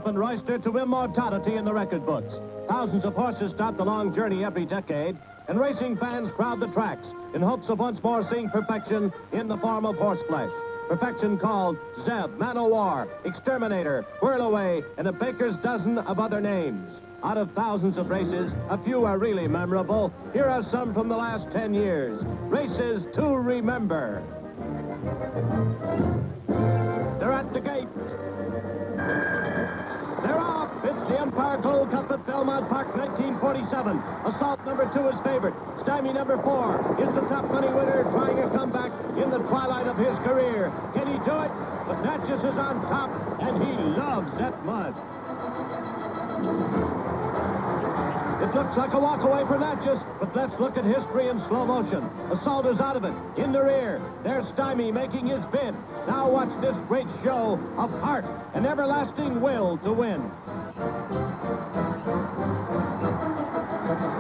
and roister to immortality in the record books. Thousands of horses start the long journey every decade, and racing fans crowd the tracks in hopes of once more seeing perfection in the form of horseflesh. Perfection called Zeb, Man-O-War, Exterminator, Whirlaway, and a baker's dozen of other names. Out of thousands of races, a few are really memorable. Here are some from the last 10 years. Races to remember. They're at the gate. They're off. It's the Empire Gold Cup at Belmont Park, 1947. Assault number 2 is favored. Stymie number 4 is the top money winner, trying a comeback in the twilight of his career. Can he do it? But Natchez is on top, and he loves that mud. It looks like a walk away for Natchez, but let's look at history in slow motion. Assault is out of it. In the rear, there's Stymie making his bid. Now watch this great show of heart and everlasting will to win.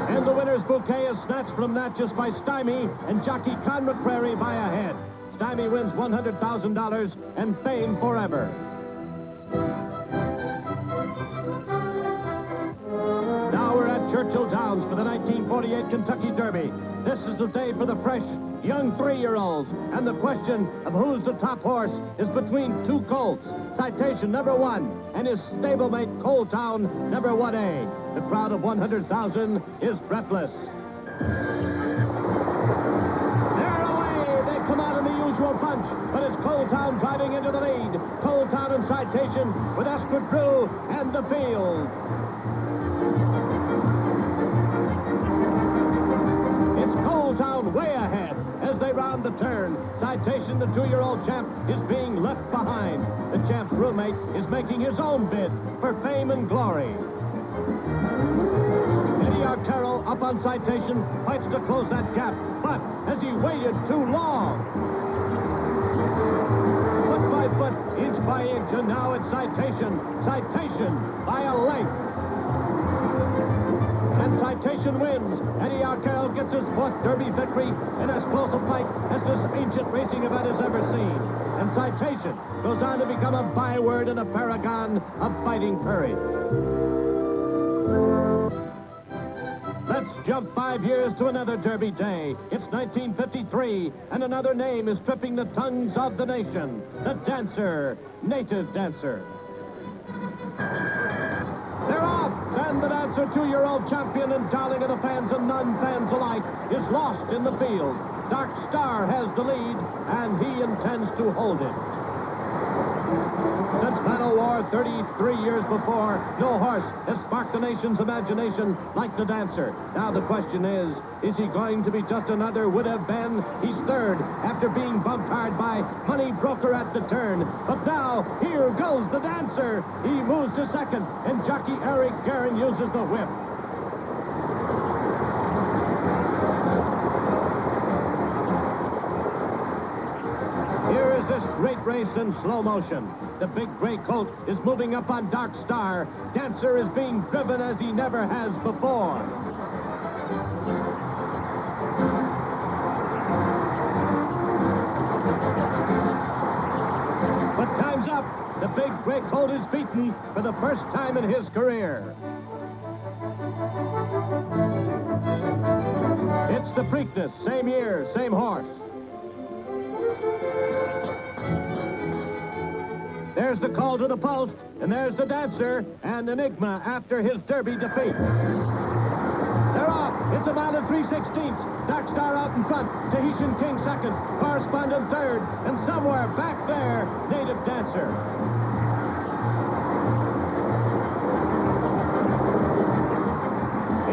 And the winner's bouquet is snatched from Natchez by Stymie and jockey Con McCrary by a head. Stymie wins $100,000 and fame forever. Now we're at Churchill Downs for the 1948 Kentucky Derby. This is the day for the fresh, young 3-year-olds. And the question of who's the top horse is between two colts. Citation, number 1, and his stablemate, Coal Town, number 1A. The crowd of 100,000 is breathless. They're away! They come out in the usual punch, but it's Coal Town driving into the lead. Coal Town and Citation with Esquadrille and the field. Town way ahead as they round the turn. Citation, the 2-year-old champ, is being left behind. The champ's roommate is making his own bid for fame and glory. Eddie Arcaro up on Citation, fights to close that gap, but has he waited too long? Foot by foot, inch by inch, and now it's Citation. Citation by a length. And Citation wins. Eddie Arcaro gets his 4th Derby victory in as close a fight as this ancient racing event has ever seen. And Citation goes on to become a byword and a paragon of fighting courage. Let's jump 5 years to another Derby day. It's 1953, and another name is tripping the tongues of the nation. The Dancer, Native Dancer. They're off, and the Dancer, 2-year-old champion and darling of the fans and non-fans alike, is lost in the field. Dark Star has the lead, and he intends to hold it. Since Man-O-War 33 years before, no horse has sparked the nation's imagination like the Dancer. Now the question is he going to be just another would-have been? He's 3rd after being bumped hard by Money Broker at the turn. But now, here goes the Dancer. He moves to 2nd, and jockey Eric Guerin uses the whip. Here is this great race in slow motion. The big gray colt is moving up on Dark Star. Dancer is being driven as he never has before. But time's up. The big gray colt is beaten for the first time in his career. It's the Preakness, same year, same horse. There's the call to the post, and there's the Dancer, and Enigma after his Derby defeat. They're off. It's a mile and 3/16. Dark Star out in front. Tahitian King 2nd. Correspondent 3rd. And somewhere back there, Native Dancer.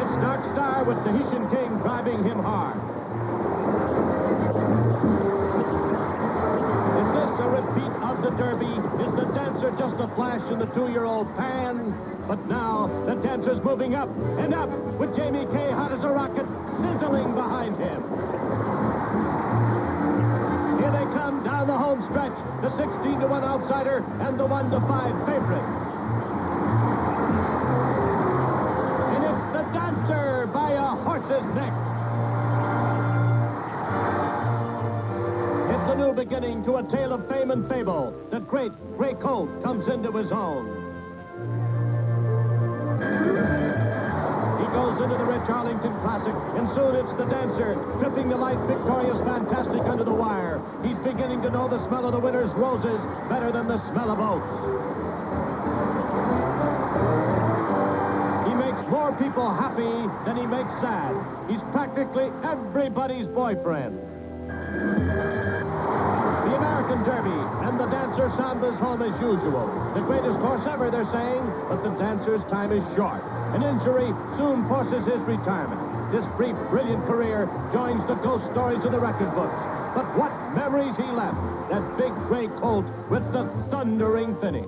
It's Dark Star with Tahitian King driving him hard. A repeat of the Derby. Is the Dancer just a flash in the 2-year-old pan? But now the Dancer's moving up and up with Jamie Kay hot as a rocket sizzling behind him. Here they come down the home stretch. The 16-to-1 outsider and the 1-to-5 favorite. And it's the Dancer by a horse's neck. A new beginning to a tale of fame and fable. The great gray colt comes into his own. into the rich Arlington Classic, and soon it's the dancer, tripping the light victorious Fantastic under the wire. He's beginning to know the smell of the winner's roses better than the smell of oats. He makes more people happy than he makes sad. He's practically everybody's boyfriend. The American Derby and the dancer sambas home as usual. The greatest horse ever, they're saying, but the dancer's time is short. An injury soon forces his retirement. This brief, brilliant career joins the ghost stories of the record books. But what memories he left, that big gray colt with the thundering finish.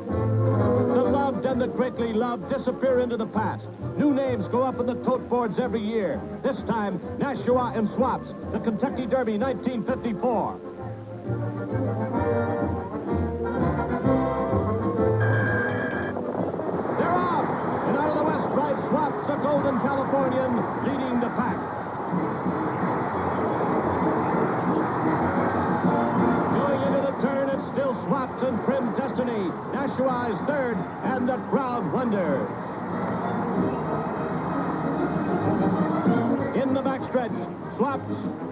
The loved and the greatly loved disappear into the past. New names go up in the tote boards every year. This time, Nashua and Swaps, the Kentucky Derby 1954. They're off! And out of the west rides Swaps, a golden Californian, leading the pack. Going into the turn, it's still Swaps and Prim Destiny. Nashua is third, and the crowd wonders. In the backstretch, Swaps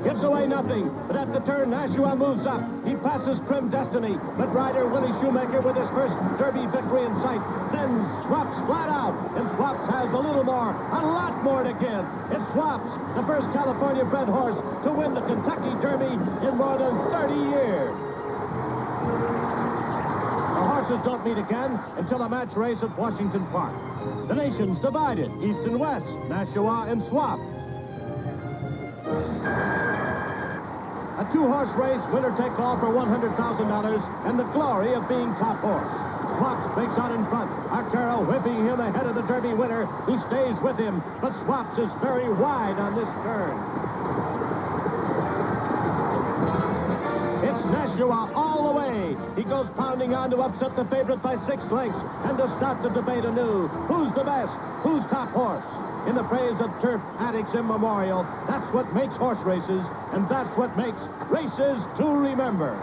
gives away nothing, but at the turn, Nashua moves up. He passes Prim Destiny, but rider Willie Shoemaker, with his first Derby victory in sight, sends Swaps flat out, and Swaps has a little more, a lot more to give. It's Swaps, the first California-bred horse to win the Kentucky Derby in more than 30 years. The horses don't meet again until a match race at Washington Park. The nation's divided, east and west, Nashua and Swaps. A two-horse race, winner-take-all for $100,000, and the glory of being top horse. Swaps breaks out in front. Arcaro whipping him ahead of the Derby winner, who stays with him, but Swaps is very wide on this turn. It's Nashua all the way. He goes pounding on to upset the favorite by 6 lengths, and to start the debate anew. Who's the best? Who's top horse? In the phrase of turf addicts immemorial, that's what makes horse races, and that's what makes races to remember.